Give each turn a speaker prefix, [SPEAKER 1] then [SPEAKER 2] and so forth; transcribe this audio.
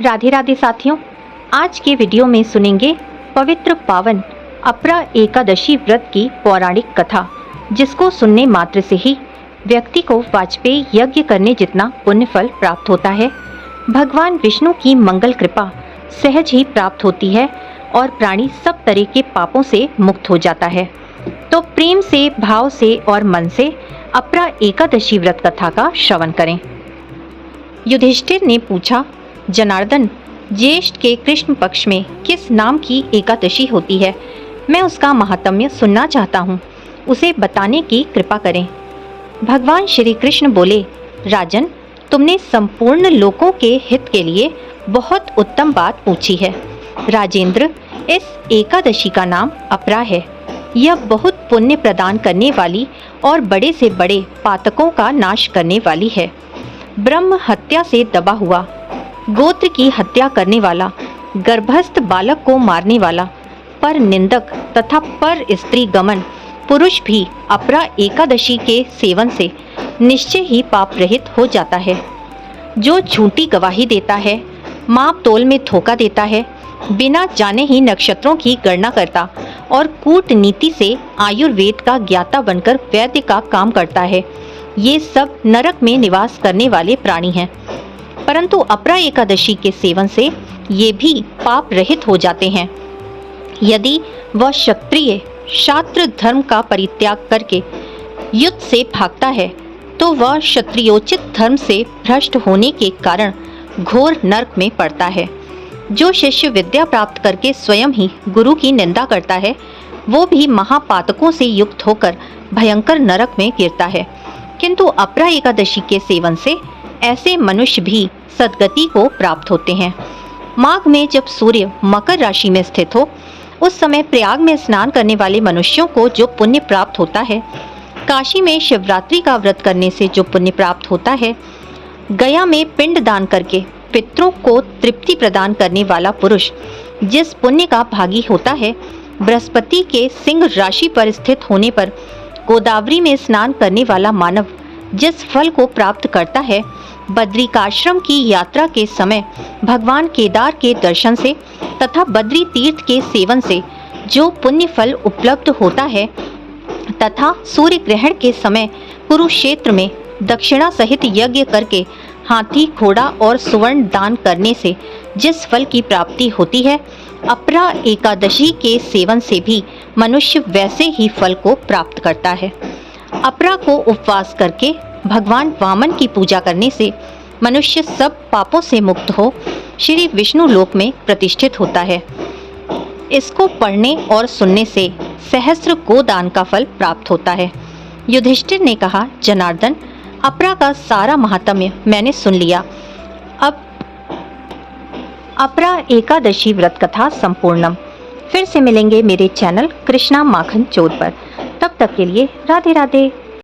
[SPEAKER 1] राधे राधे साथियों, आज के वीडियो में सुनेंगे पवित्र पावन अपरा एकादशी व्रत की पौराणिक कथा, जिसको सुनने मात्र से ही व्यक्ति को वाजपेयी यज्ञ करने जितना पुण्य फल प्राप्त होता है। भगवान विष्णु की मंगल कृपा सहज ही प्राप्त होती है और प्राणी सब तरह के पापों से मुक्त हो जाता है। तो प्रेम से, भाव से और मन से अपरा एकादशी व्रत कथा का श्रवण करें। युधिष्ठिर ने पूछा, जनार्दन, ज्येष्ठ के कृष्ण पक्ष में किस नाम की एकादशी होती है? मैं उसका महात्म्य सुनना चाहता हूँ, उसे बताने की कृपा करें। भगवान श्री कृष्ण बोले, राजन, तुमने संपूर्ण लोकों के हित के लिए बहुत उत्तम बात पूछी है। राजेंद्र, इस एकादशी का नाम अपरा है। यह बहुत पुण्य प्रदान करने वाली और बड़े से बड़े पातकों का नाश करने वाली है। ब्रह्म हत्या से दबा हुआ, गोत्र की हत्या करने वाला, गर्भस्थ बालक को मारने वाला, पर निंदक तथा पर स्त्री गमन पुरुष भी अपरा एकादशी के सेवन से निश्चय ही पाप रहित हो जाता है। जो झूठी गवाही देता है, माप तोल में धोखा देता है, बिना जाने ही नक्षत्रों की गणना करता और कूटनीति से आयुर्वेद का ज्ञाता बनकर वैद्य का काम करता है, ये सब नरक में निवास करने वाले प्राणी हैं। परंतु अपरा एकादशी के सेवन से ये भी पाप रहित हो जाते हैं। यदि वह क्षत्रिय शास्त्र धर्म का परित्याग करके युद्ध से भागता है, तो वह क्षत्रियोचित धर्म से भ्रष्ट होने के कारण घोर नरक में पड़ता है। जो शिष्य विद्या प्राप्त करके स्वयं ही गुरु की निंदा करता है, वो भी महापातकों से युक्त होकर भयंकर नरक में गिरता है। किंतु अपरा एकादशी के सेवन से ऐसे मनुष्य भी सद्गति को प्राप्त होते हैं। माघ में जब सूर्य मकर राशि में स्थित हो, उस समय प्रयाग में स्नान करने वाले मनुष्यों को जो पुण्य प्राप्त होता है, काशी में शिवरात्रि का व्रत करने से जो पुण्य प्राप्त होता है, गया में पिंड दान करके पितरों को तृप्ति प्रदान करने वाला पुरुष जिस पुण्य का भागी होता है, बृहस्पति के सिंह राशि पर स्थित होने पर गोदावरी में स्नान करने वाला मानव जिस फल को प्राप्त करता है, बद्रिकाश्रम की यात्रा के समय भगवान केदार के दर्शन से तथा बद्री तीर्थ के सेवन से जो पुण्य फल उपलब्ध होता है, तथा सूर्य ग्रहण के समय कुरुक्षेत्र में दक्षिणा सहित यज्ञ करके हाथी, घोड़ा और सुवर्ण दान करने से जिस फल की प्राप्ति होती है, अपरा एकादशी के सेवन से भी मनुष्य वैसे ही फल को प्राप्त करता है। अपरा को उपवास करके भगवान वामन की पूजा करने से मनुष्य सब पापों से मुक्त हो श्री विष्णु लोक में प्रतिष्ठित होता है। इसको पढ़ने और सुनने से सहस्त्र गोदान का फल प्राप्त होता है। युधिष्ठिर ने कहा, जनार्दन, अपरा का सारा महात्म्य मैंने सुन लिया। अब अपरा एकादशी व्रत कथा संपूर्णम। फिर से मिलेंगे मेरे चैनल कृष्णा माखन चोर पर। तब तक के लिए राधे राधे।